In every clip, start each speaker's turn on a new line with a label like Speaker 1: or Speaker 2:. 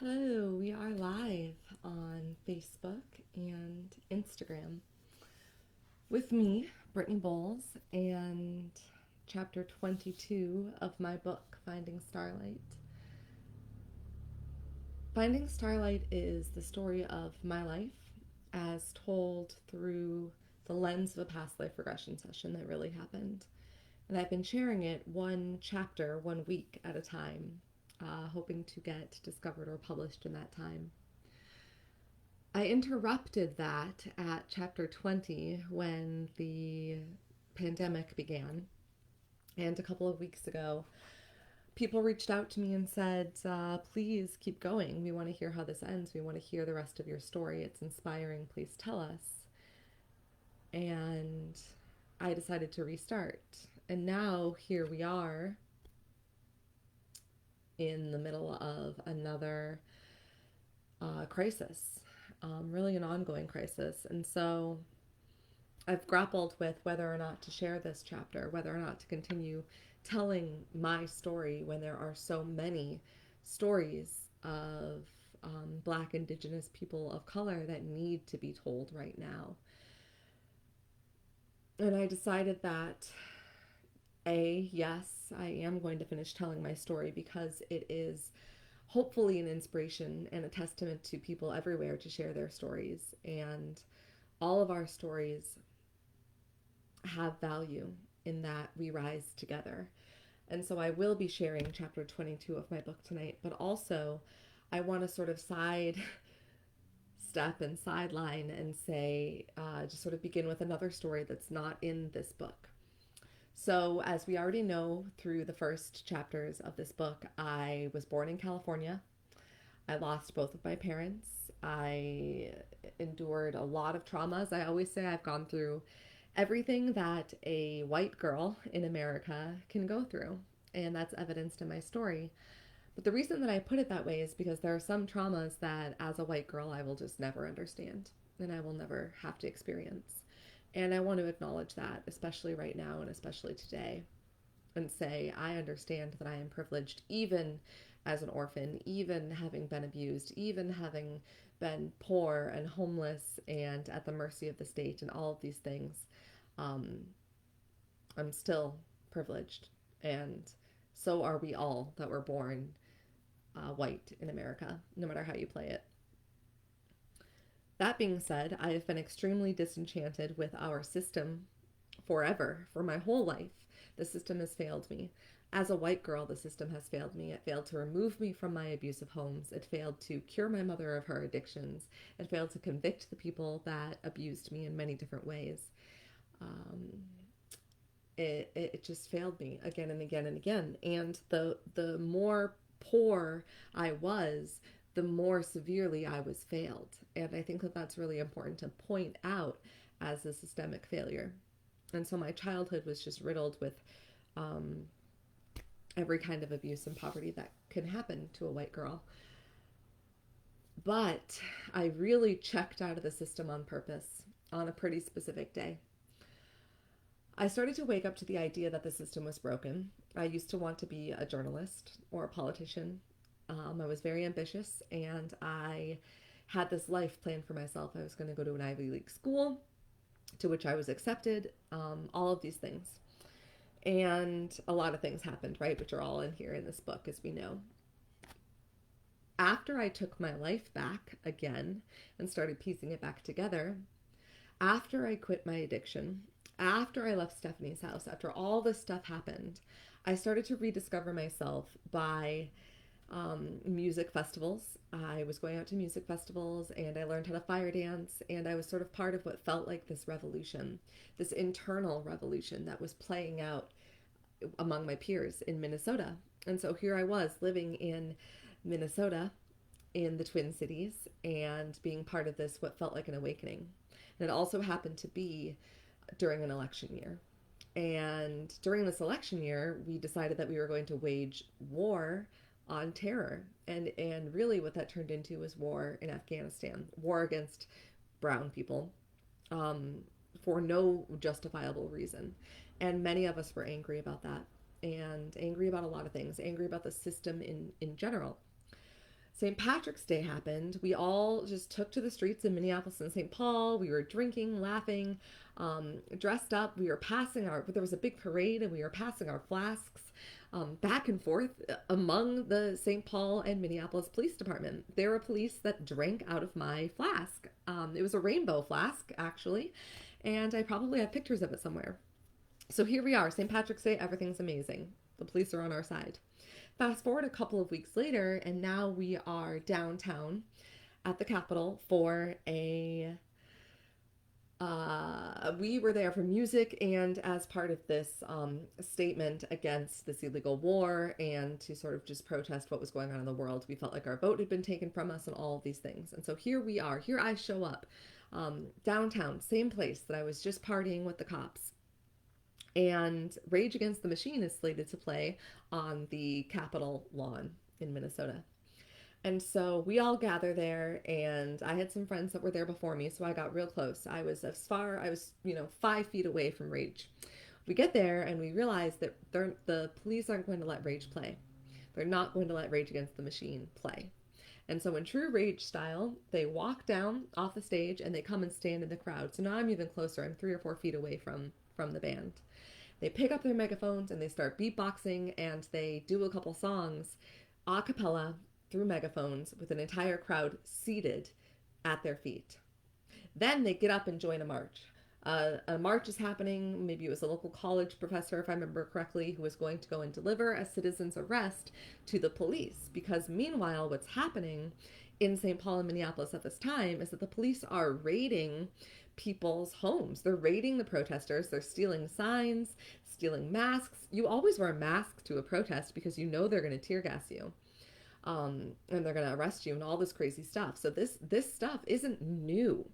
Speaker 1: Hello, we are live on Facebook and Instagram with me, Brittany Boles, and chapter 22 of my book, Finding Starlight. Finding Starlight is the story of my life as told through the lens of a past life regression session that really happened. And I've been sharing it one chapter, 1 week at a time, hoping to get discovered or published in that time. I interrupted that at chapter 20 when the pandemic began. And a couple of weeks ago, people reached out to me and said, please keep going. We want to hear how this ends. We want to hear the rest of your story. It's inspiring. Please tell us. And I decided to restart. And now here we are in the middle of another crisis, really an ongoing crisis. And so I've grappled with whether or not to share this chapter, whether or not to continue telling my story when there are so many stories of Black, Indigenous people of color that need to be told right now. And I decided that yes, I am going to finish telling my story because it is hopefully an inspiration and a testament to people everywhere to share their stories. And all of our stories have value in that we rise together. And so I will be sharing chapter 22 of my book tonight, but also I want to sort of side step and sideline and say, just sort of begin with another story that's not in this book. So, as we already know through the first chapters of this book, I was born in California. I lost both of my parents. I endured a lot of traumas. I always say I've gone through everything that a white girl in America can go through, and that's evidenced in my story. But the reason that I put it that way is because there are some traumas that, as a white girl, I will just never understand and I will never have to experience. And I want to acknowledge that, especially right now and especially today, and say, I understand that I am privileged, even as an orphan, even having been abused, even having been poor and homeless and at the mercy of the state and all of these things. Um, I'm still privileged. And so are we all that were born white in America, no matter how you play it. That being said, I have been extremely disenchanted with our system forever, for my whole life. The system has failed me. As a white girl, the system has failed me. It failed to remove me from my abusive homes. It failed to cure my mother of her addictions. It failed to convict the people that abused me in many different ways. Um, it just failed me again and again and again. And the more poor I was, the more severely I was failed. And I think that that's really important to point out as a systemic failure. And so my childhood was just riddled with um, every kind of abuse and poverty that can happen to a white girl. But I really checked out of the system on purpose on a pretty specific day. I started to wake up to the idea that the system was broken. I used to want to be a journalist or a politician. I was very ambitious and I had this life planned for myself. I was going to go to an Ivy League school to which I was accepted, all of these things. And a lot of things happened, right? Which are all in here in this book, as we know. After I took my life back again and started piecing it back together, after I quit my addiction, after I left Stephanie's house, after all this stuff happened, I started to rediscover myself by music festivals. I was going out to music festivals and I learned how to fire dance, and I was sort of part of what felt like this revolution, this internal revolution that was playing out among my peers in Minnesota. And so here I was living in Minnesota in the Twin Cities and being part of this, what felt like an awakening. And it also happened to be during an election year. And during this election year, we decided that we were going to wage war on terror. And really what that turned into was war in Afghanistan, war against brown people, um, for no justifiable reason. And many of us were angry about that and angry about a lot of things, angry about the system in general. St. Patrick's Day happened. We all just took to the streets in Minneapolis and St. Paul. We were drinking, laughing, dressed up. There was a big parade and we were passing our flasks back and forth among the St. Paul and Minneapolis Police Department. There were police that drank out of my flask. It was a rainbow flask, actually, and I probably have pictures of it somewhere. So here we are, St. Patrick's Day, everything's amazing. The police are on our side. Fast forward a couple of weeks later, and now we are downtown at the Capitol for we were there for music and as part of this statement against this illegal war and to sort of just protest what was going on in the world. We felt like our vote had been taken from us and all of these things. And so here we are. Here I show up downtown, same place that I was just partying with the cops. And Rage Against the Machine is slated to play on the Capitol lawn in Minnesota. And so we all gather there, and I had some friends that were there before me, so I got real close. I was 5 feet away from Rage. We get there, and we realize that the police aren't going to let Rage play. They're not going to let Rage Against the Machine play. And so in true Rage style, they walk down off the stage, and they come and stand in the crowd. So now I'm even closer. I'm 3 or 4 feet away from the band. They pick up their megaphones, and they start beatboxing, and they do a couple songs a cappella through megaphones with an entire crowd seated at their feet. Then they get up and join a march. A march is happening. Maybe it was a local college professor, if I remember correctly, who was going to go and deliver a citizen's arrest to the police. Because meanwhile, what's happening in St. Paul and Minneapolis at this time is that the police are raiding people's homes. They're raiding the protesters. They're stealing signs, stealing masks. You always wear a mask to a protest because you know they're going to tear gas you. And they're going to arrest you and all this crazy stuff. So this stuff isn't new,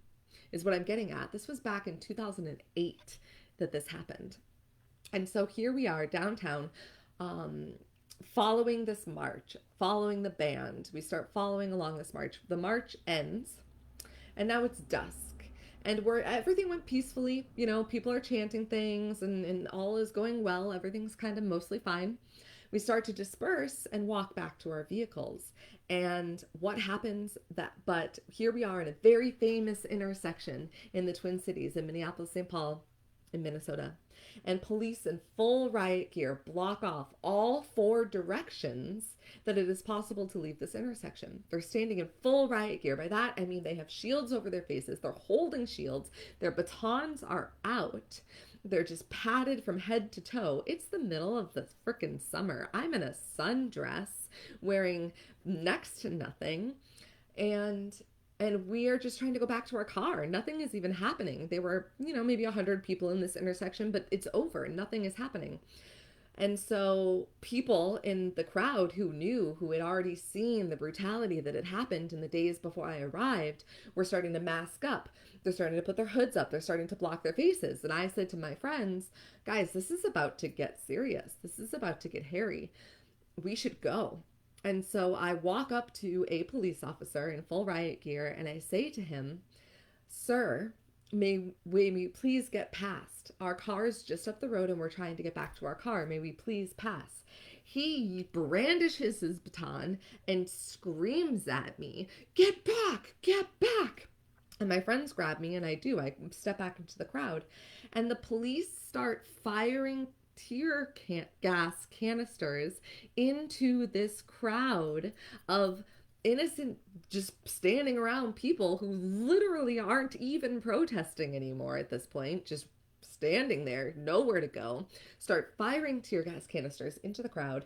Speaker 1: is what I'm getting at. This was back in 2008 that this happened. And so here we are downtown, following this march, following the band. We start following along this march. The march ends, and now it's dusk. And everything went peacefully. You know, people are chanting things, and all is going well. Everything's kind of mostly fine. We start to disperse and walk back to our vehicles. And what happens but here we are in a very famous intersection in the Twin Cities in Minneapolis, St. Paul, in Minnesota. And police in full riot gear block off all 4 directions that it is possible to leave this intersection. They're standing in full riot gear. By that, I mean they have shields over their faces. They're holding shields. Their batons are out. They're just padded from head to toe. It's the middle of the frickin' summer. I'm in a sundress wearing next to nothing. And we are just trying to go back to our car. Nothing is even happening. There were, maybe 100 people in this intersection, but it's over. Nothing is happening. And so people in the crowd who had already seen the brutality that had happened in the days before I arrived, were starting to mask up. They're starting to put their hoods up. They're starting to block their faces. And I said to my friends, guys, this is about to get serious. This is about to get hairy. We should go. And so I walk up to a police officer in full riot gear and I say to him, sir, may we please get past? Our car is just up the road and we're trying to get back to our car. May we please pass? He brandishes his baton and screams at me, get back, get back. And my friends grab me and I step back into the crowd. And the police start firing tear gas canisters into this crowd of innocent, just standing around people who literally aren't even protesting anymore at this point, just standing there, nowhere to go, start firing tear gas canisters into the crowd.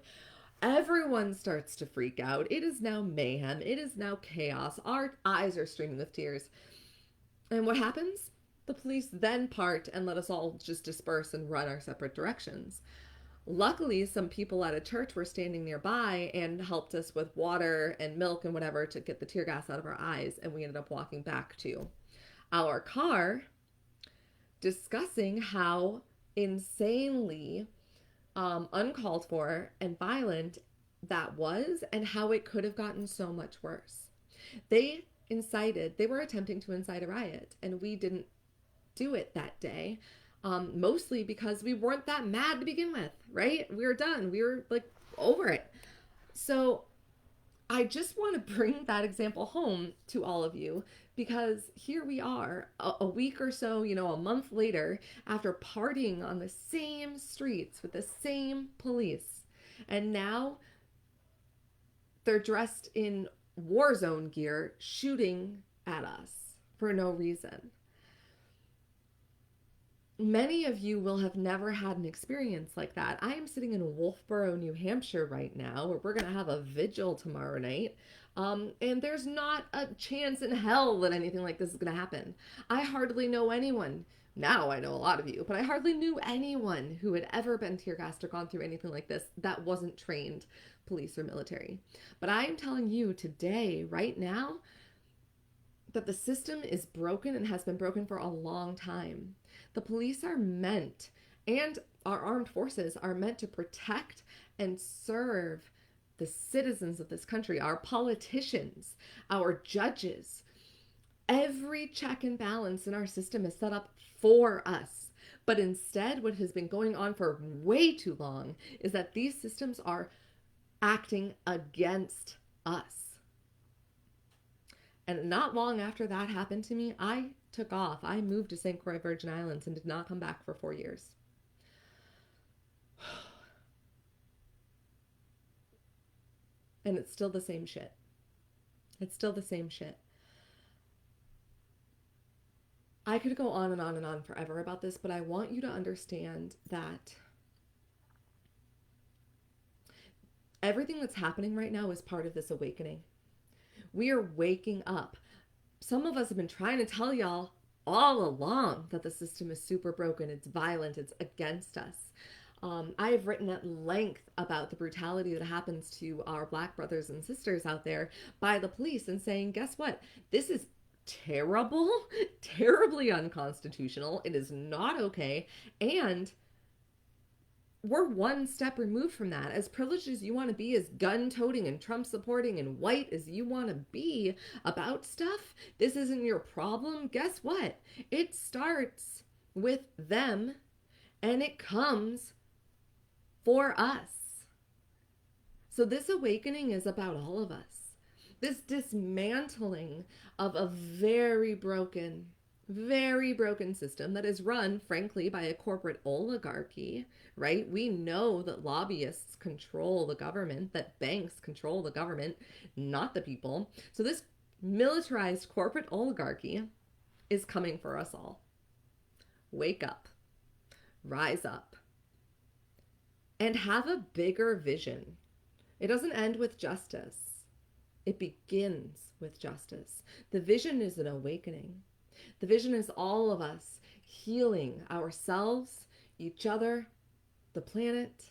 Speaker 1: Everyone starts to freak out. It is now mayhem. It is now chaos. Our eyes are streaming with tears. And what happens? The police then part and let us all just disperse and run our separate directions. Luckily, some people at a church were standing nearby and helped us with water and milk and whatever to get the tear gas out of our eyes. And we ended up walking back to our car, discussing how insanely uncalled for and violent that was and how it could have gotten so much worse. They were attempting to incite a riot, and we didn't do it that day, mostly because we weren't that mad to begin with, right? We were done. We were like over it. So I just want to bring that example home to all of you because here we are a week or so, a month later, after partying on the same streets with the same police. And now they're dressed in war zone gear shooting at us for no reason. Many of you will have never had an experience like that. I am sitting in Wolfboro, New Hampshire right now, where we're going to have a vigil tomorrow night. And there's not a chance in hell that anything like this is going to happen. I hardly know anyone. Now I know a lot of you, but I hardly knew anyone who had ever been tear gassed or gone through anything like this that wasn't trained police or military. But I am telling you today, right now, that the system is broken and has been broken for a long time. The police are meant, and our armed forces are meant to protect and serve the citizens of this country, our politicians, our judges. Every check and balance in our system is set up for us. But instead, what has been going on for way too long is that these systems are acting against us. And not long after that happened to me, I took off. I moved to St. Croix, Virgin Islands, and did not come back for 4 years. And it's still the same shit. It's still the same shit. I could go on and on and on forever about this, but I want you to understand that everything that's happening right now is part of this awakening. We are waking up. Some of us have been trying to tell y'all all along that the system is super broken. It's violent. It's against us. I have written at length about the brutality that happens to our Black brothers and sisters out there by the police, and saying, guess what? This is terrible, terribly unconstitutional. It is not okay. And we're one step removed from that. As privileged as you want to be, as gun-toting and Trump-supporting and white as you want to be about stuff, this isn't your problem. Guess what? It starts with them, and it comes for us. So this awakening is about all of us. This dismantling of a very broken system that is run, frankly, by a corporate oligarchy, right? We know that lobbyists control the government, that banks control the government, not the people. So this militarized corporate oligarchy is coming for us all. Wake up, rise up, and have a bigger vision. It doesn't end with justice. It begins with justice. The vision is an awakening. The vision is all of us healing ourselves, each other, the planet,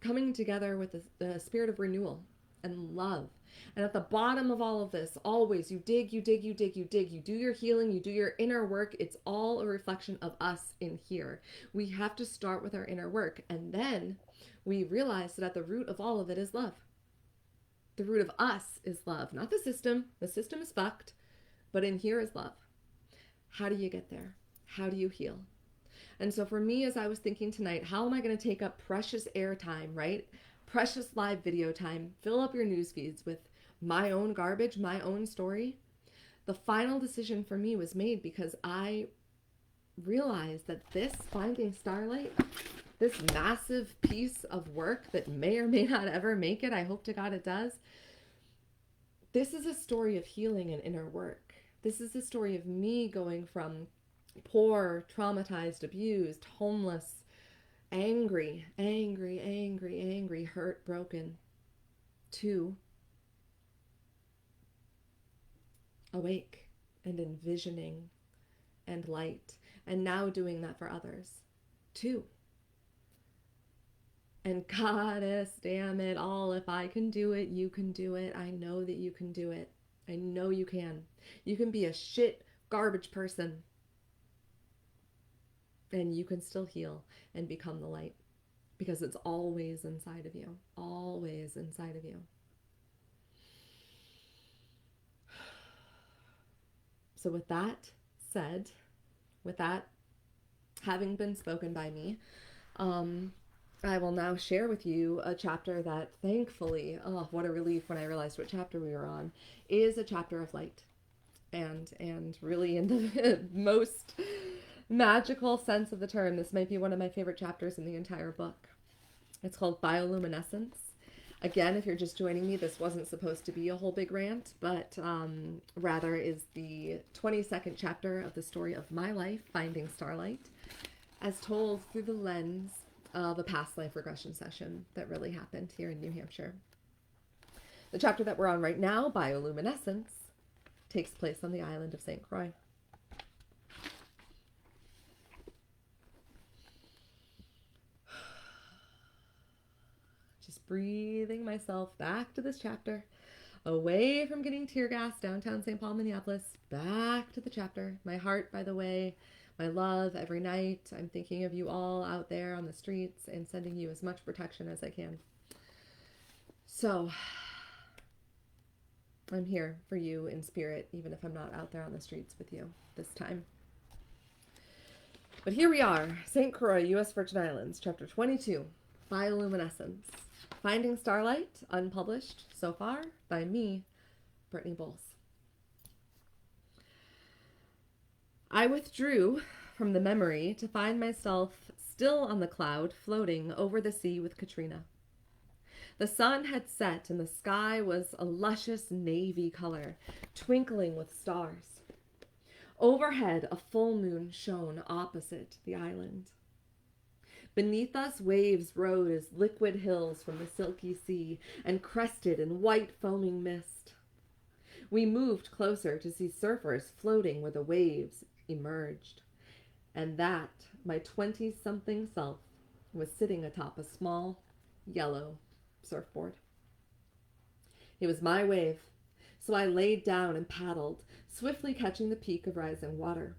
Speaker 1: coming together with the spirit of renewal and love. And at the bottom of all of this, always you dig, you dig, you dig, you dig, you do your healing, you do your inner work. It's all a reflection of us in here. We have to start with our inner work. And then we realize that at the root of all of it is love. The root of us is love, not the system. The system is fucked, but in here is love. How do you get there? How do you heal? And so for me, as I was thinking tonight, how am I going to take up precious airtime, right? Precious live video time, fill up your news feeds with my own garbage, my own story. The final decision for me was made because I realized that this Finding Starlight, this massive piece of work that may or may not ever make it, I hope to God it does, this is a story of healing and inner work. This is the story of me going from poor, traumatized, abused, homeless, angry, hurt, broken, to awake and envisioning and light, and now doing that for others too. And goddess damn it all, if I can do it, you can do it. I know that you can do it. I know you can. You can be a shit garbage person, and you can still heal and become the light, because it's always inside of you. Always inside of you. So with that said, with that having been spoken by me, I will now share with you a chapter that thankfully, oh, what a relief when I realized what chapter we were on, is a chapter of light. And really in the most magical sense of the term, this might be one of my favorite chapters in the entire book. It's called Bioluminescence. Again, if you're just joining me, this wasn't supposed to be a whole big rant, but rather is the 22nd chapter of the story of my life, Finding Starlight, as told through the lens of a past life regression session that really happened here in New Hampshire. The chapter that we're on right now, Bioluminescence, takes place on the island of St. Croix. Just breathing myself back to this chapter, away from getting tear gas downtown St. Paul, Minneapolis, back to the chapter. My heart, by the way, my love every night. I'm thinking of you all out there on the streets and sending you as much protection as I can. So, I'm here for you in spirit, even if I'm not out there on the streets with you this time. But here we are, St. Croix, U.S. Virgin Islands, chapter 22, Bioluminescence. Finding Starlight, unpublished so far, by me, Brittany Boles. I withdrew from the memory to find myself still on the cloud, floating over the sea with Katrina. The sun had set and the sky was a luscious navy color, twinkling with stars. Overhead, a full moon shone opposite the island. Beneath us, waves rode as liquid hills from the silky sea and crested in white foaming mist. We moved closer to see surfers floating where the waves emerged, and that my 20-something self was sitting atop a small, yellow surfboard. It was my wave, so I laid down and paddled, swiftly catching the peak of rising water.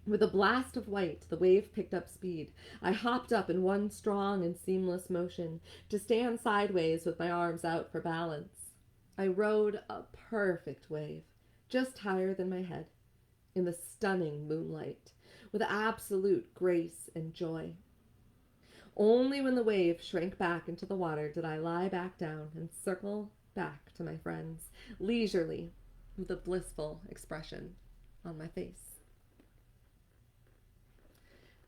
Speaker 1: With a blast of white, the wave picked up speed. I hopped up in one strong and seamless motion to stand sideways with my arms out for balance. I rode a perfect wave, just higher than my head, in the stunning moonlight, with absolute grace and joy. Only when the wave shrank back into the water did I lie back down and circle back to my friends, leisurely, with a blissful expression on my face.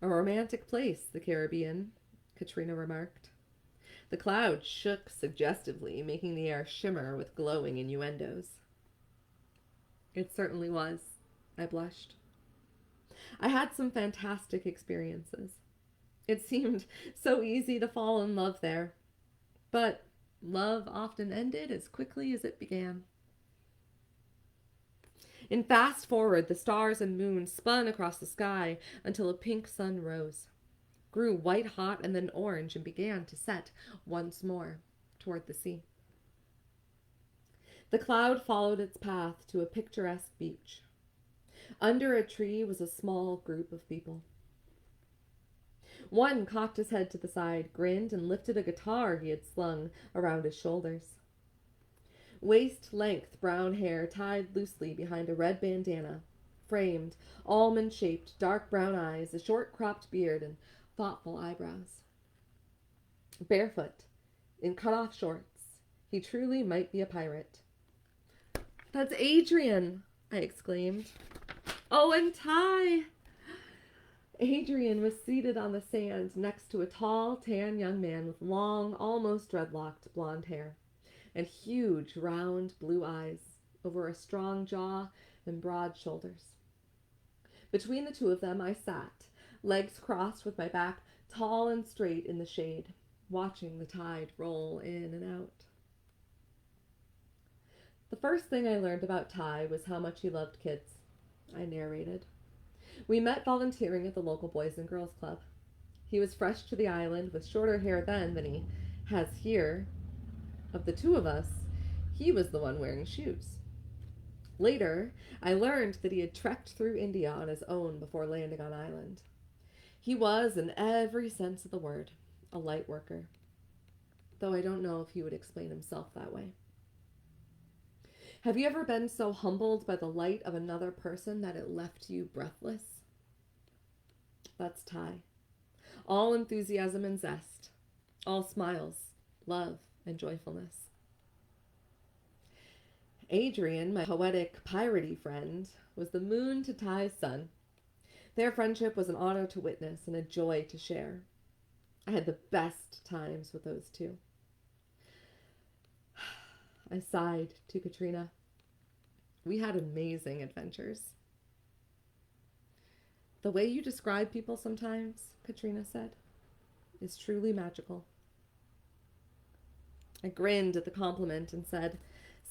Speaker 1: A romantic place, the Caribbean, Katrina remarked. The clouds shook suggestively, making the air shimmer with glowing innuendos. It certainly was, I blushed. I had some fantastic experiences. It seemed so easy to fall in love there, but love often ended as quickly as it began. In fast forward, the stars and moon spun across the sky until a pink sun rose, grew white hot and then orange, and began to set once more toward the sea. The cloud followed its path to a picturesque beach. Under a tree was a small group of people. One cocked his head to the side, grinned, and lifted a guitar he had slung around his shoulders. Waist-length brown hair tied loosely behind a red bandana, framed, almond-shaped, dark brown eyes, a short cropped beard, and thoughtful eyebrows. Barefoot, in cut-off shorts, he truly might be a pirate. "That's Adrian!" I exclaimed. "Oh, and Ty!" Adrian was seated on the sand next to a tall, tan young man with long, almost dreadlocked blonde hair and huge, round, blue eyes over a strong jaw and broad shoulders. Between the two of them I sat, legs crossed with my back tall and straight in the shade, watching the tide roll in and out. The first thing I learned about Ty was how much he loved kids, I narrated. We met volunteering at the local Boys and Girls Club. He was fresh to the island with shorter hair then than he has here. Of the two of us, he was the one wearing shoes. Later, I learned that he had trekked through India on his own before landing on island. He was, in every sense of the word, a light worker, though I don't know if he would explain himself that way. Have you ever been so humbled by the light of another person that it left you breathless? That's Ty. All enthusiasm and zest, all smiles, love, and joyfulness. Adrian, my poetic, piratey friend, was the moon to Ty's sun. Their friendship was an honor to witness and a joy to share. I had the best times with those two. I sighed to Katrina. We had amazing adventures. The way you describe people sometimes, Katrina said, is truly magical. I grinned at the compliment and said,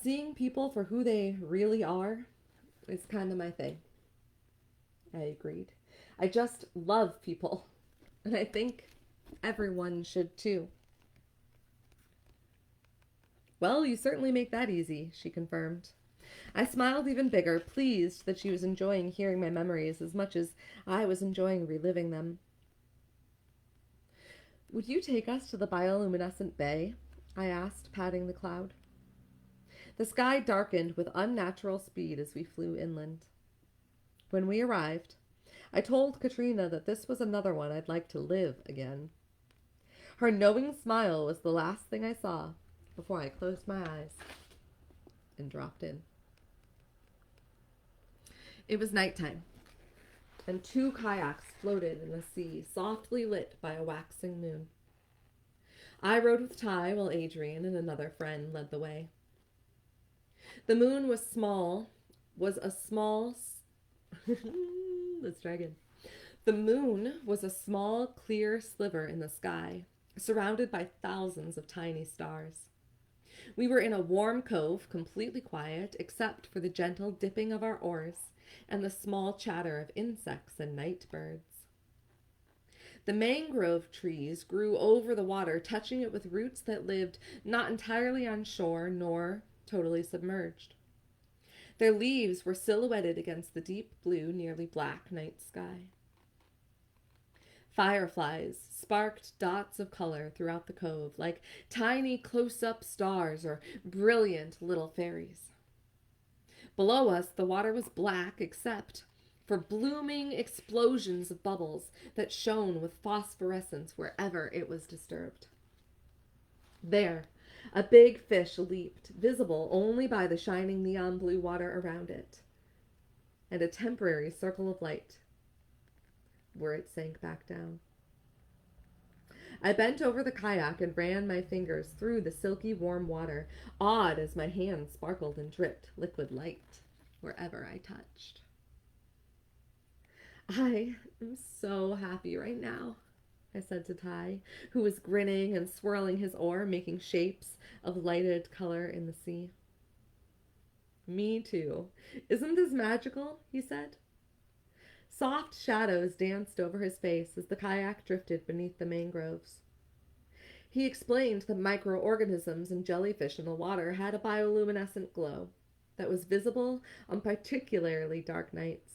Speaker 1: seeing people for who they really are is kind of my thing. I agreed. I just love people, and I think everyone should too. Well, you certainly make that easy, she confirmed. I smiled even bigger, pleased that she was enjoying hearing my memories as much as I was enjoying reliving them. Would you take us to the bioluminescent bay? I asked, patting the cloud. The sky darkened with unnatural speed as we flew inland. When we arrived, I told Katrina that this was another one I'd like to live again. Her knowing smile was the last thing I saw before I closed my eyes and dropped in. It was nighttime, and 2 kayaks floated in the sea, softly lit by a waxing moon. I rode with Ty while Adrian and another friend led the way. The moon was a small let's try again. The moon was a small, clear sliver in the sky, surrounded by thousands of tiny stars. We were in a warm cove, completely quiet, except for the gentle dipping of our oars and the small chatter of insects and night birds. The mangrove trees grew over the water, touching it with roots that lived not entirely on shore nor totally submerged. Their leaves were silhouetted against the deep blue, nearly black night sky. Fireflies sparked dots of color throughout the cove, like tiny close-up stars or brilliant little fairies. Below us, the water was black except for blooming explosions of bubbles that shone with phosphorescence wherever it was disturbed. There, a big fish leaped, visible only by the shining neon blue water around it, and a temporary circle of light where it sank back down. I bent over the kayak and ran my fingers through the silky warm water, awed as my hands sparkled and dripped liquid light wherever I touched. I am so happy right now, I said to Ty, who was grinning and swirling his oar, making shapes of lighted color in the sea. Me too. Isn't this magical? He said. Soft shadows danced over his face as the kayak drifted beneath the mangroves. He explained that microorganisms and jellyfish in the water had a bioluminescent glow that was visible on particularly dark nights.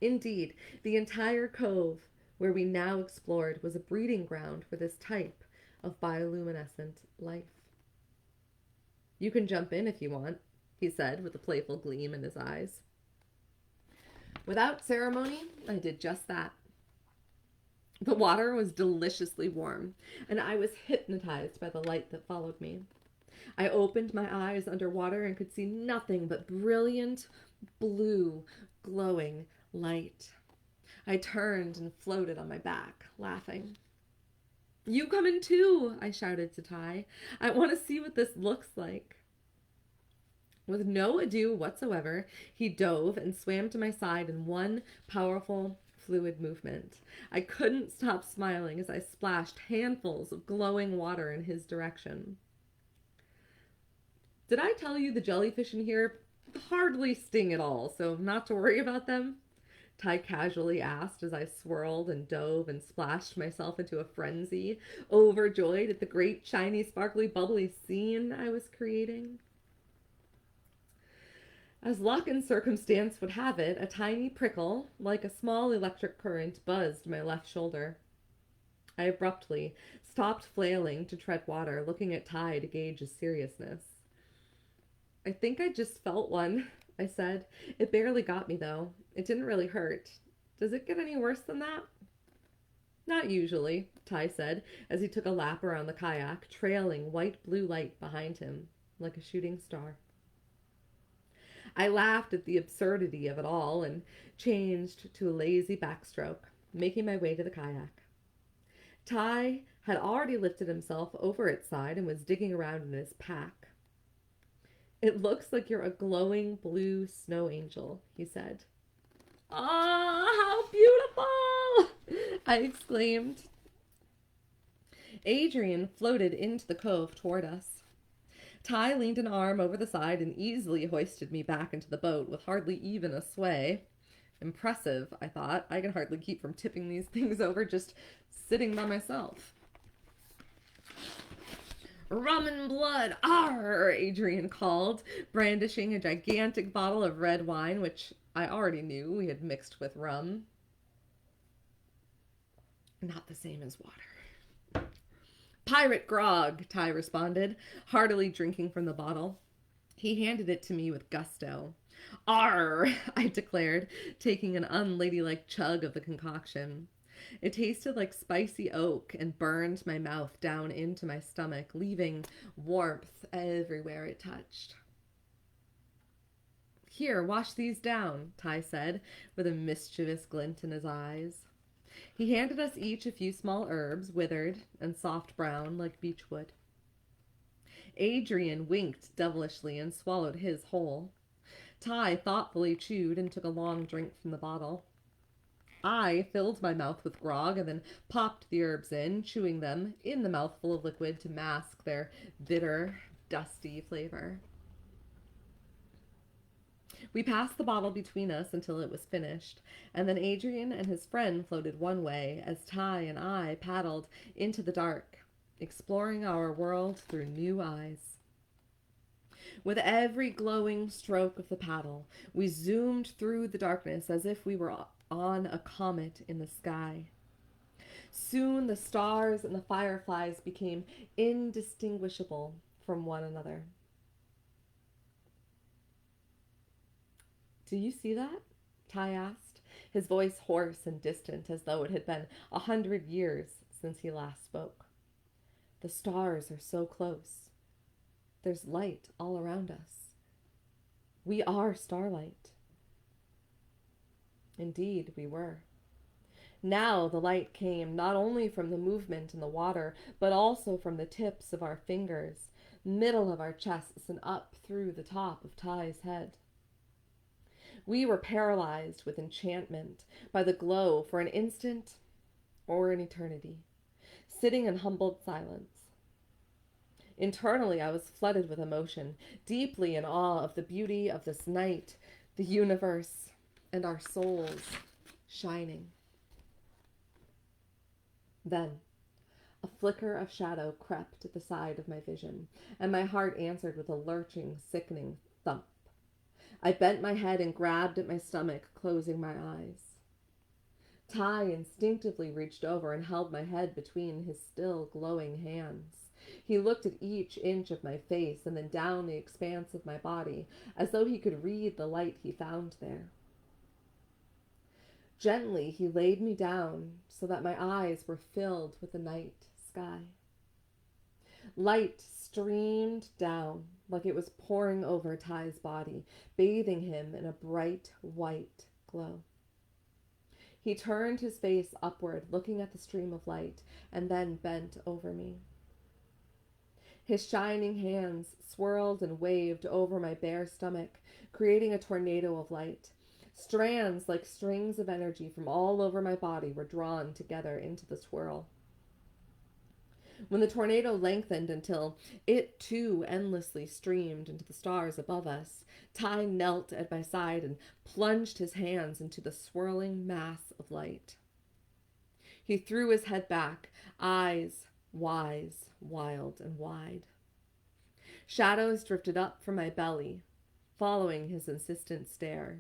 Speaker 1: Indeed, the entire cove where we now explored was a breeding ground for this type of bioluminescent life. You can jump in if you want, he said with a playful gleam in his eyes. Without ceremony, I did just that. The water was deliciously warm, and I was hypnotized by the light that followed me. I opened my eyes underwater and could see nothing but brilliant, blue, glowing light. I turned and floated on my back, laughing. You come in too, I shouted to Ty. I want to see what this looks like. With no ado whatsoever, he dove and swam to my side in one powerful, fluid movement. I couldn't stop smiling as I splashed handfuls of glowing water in his direction. Did I tell you the jellyfish in here hardly sting at all, so not to worry about them? Ty casually asked as I swirled and dove and splashed myself into a frenzy, overjoyed at the great, shiny, sparkly, bubbly scene I was creating. As luck and circumstance would have it, a tiny prickle, like a small electric current, buzzed my left shoulder. I abruptly stopped flailing to tread water, looking at Ty to gauge his seriousness. I think I just felt one, I said. It barely got me, though. It didn't really hurt. Does it get any worse than that? Not usually, Ty said as he took a lap around the kayak, trailing white-blue light behind him like a shooting star. I laughed at the absurdity of it all and changed to a lazy backstroke, making my way to the kayak. Ty had already lifted himself over its side and was digging around in his pack. "It looks like you're a glowing blue snow angel," he said. "Ah, how beautiful!" I exclaimed. Adrian floated into the cove toward us. Ty leaned an arm over the side and easily hoisted me back into the boat with hardly even a sway. Impressive, I thought. I can hardly keep from tipping these things over just sitting by myself. "Rum and blood, arr!" Adrian called, brandishing a gigantic bottle of red wine, which I already knew we had mixed with rum. Not the same as water. "Pirate grog," Ty responded, heartily drinking from the bottle. He handed it to me with gusto. "Arr!" I declared, taking an unladylike chug of the concoction. It tasted like spicy oak and burned my mouth down into my stomach, leaving warmth everywhere it touched. "Here, wash these down," Ty said, with a mischievous glint in his eyes. He handed us each a few small herbs, withered and soft brown like beechwood. Adrian winked devilishly and swallowed his whole. Ty thoughtfully chewed and took a long drink from the bottle. I filled my mouth with grog and then popped the herbs in, chewing them in the mouthful of liquid to mask their bitter, dusty flavor. We passed the bottle between us until it was finished, and then Adrian and his friend floated one way as Ty and I paddled into the dark, exploring our world through new eyes. With every glowing stroke of the paddle, we zoomed through the darkness as if we were on a comet in the sky. Soon the stars and the fireflies became indistinguishable from one another. "Do you see that?" Ty asked, his voice hoarse and distant as though it had been 100 years since he last spoke. "The stars are so close. There's light all around us. We are starlight." Indeed, we were. Now the light came not only from the movement in the water, but also from the tips of our fingers, middle of our chests, and up through the top of Ty's head. We were paralyzed with enchantment by the glow for an instant or an eternity, sitting in humbled silence. Internally, I was flooded with emotion, deeply in awe of the beauty of this night, the universe, and our souls shining. Then, a flicker of shadow crept at the side of my vision, and my heart answered with a lurching, sickening thump. I bent my head and grabbed at my stomach, closing my eyes. Ty instinctively reached over and held my head between his still glowing hands. He looked at each inch of my face and then down the expanse of my body, as though he could read the light he found there. Gently, he laid me down so that my eyes were filled with the night sky. Light streamed down like it was pouring over Ty's body, bathing him in a bright white glow. He turned his face upward, looking at the stream of light, and then bent over me. His shining hands swirled and waved over my bare stomach, creating a tornado of light. Strands like strings of energy from all over my body were drawn together into the swirl. When the tornado lengthened until it too endlessly streamed into the stars above us, Ty knelt at my side and plunged his hands into the swirling mass of light. He threw his head back, eyes wise, wild, and wide. Shadows drifted up from my belly, following his insistent stare,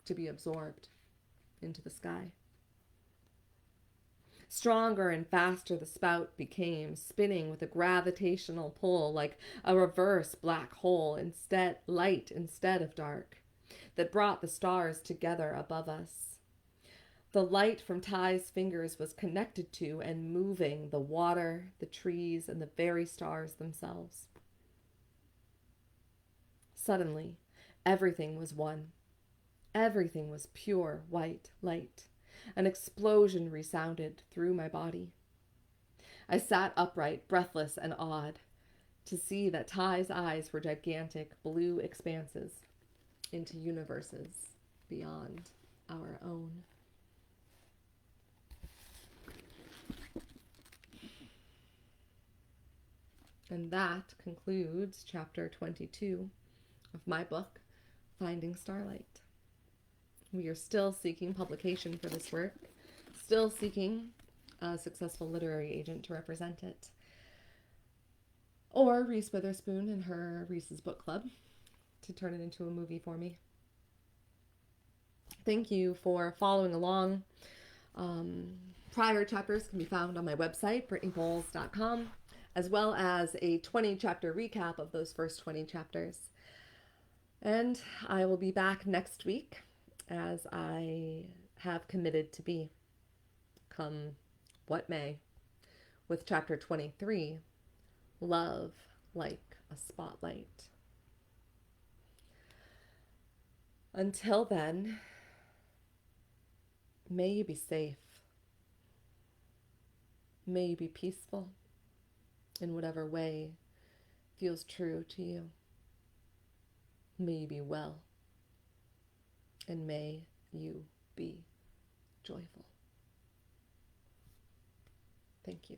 Speaker 1: to be absorbed into the sky. Stronger and faster the spout became, spinning with a gravitational pull like a reverse black hole, light instead of dark, that brought the stars together above us. The light from Ty's fingers was connected to and moving the water, the trees, and the very stars themselves. Suddenly, everything was one. Everything was pure white light. An explosion resounded through my body. I sat upright, breathless and awed, to see that Ty's eyes were gigantic blue expanses into universes beyond our own. And that concludes chapter 22 of my book, Finding Starlight. We are still seeking publication for this work, still seeking a successful literary agent to represent it, or Reese Witherspoon and her Reese's Book Club to turn it into a movie for me. Thank you for following along. Prior chapters can be found on my website, brittanyboles.com, as well as a 20-chapter recap of those first 20 chapters. And I will be back next week, as I have committed to be, come what may, with chapter 23, Love Like a Spotlight. Until then, may you be safe. May you be peaceful in whatever way feels true to you. May you be well. And may you be joyful. Thank you.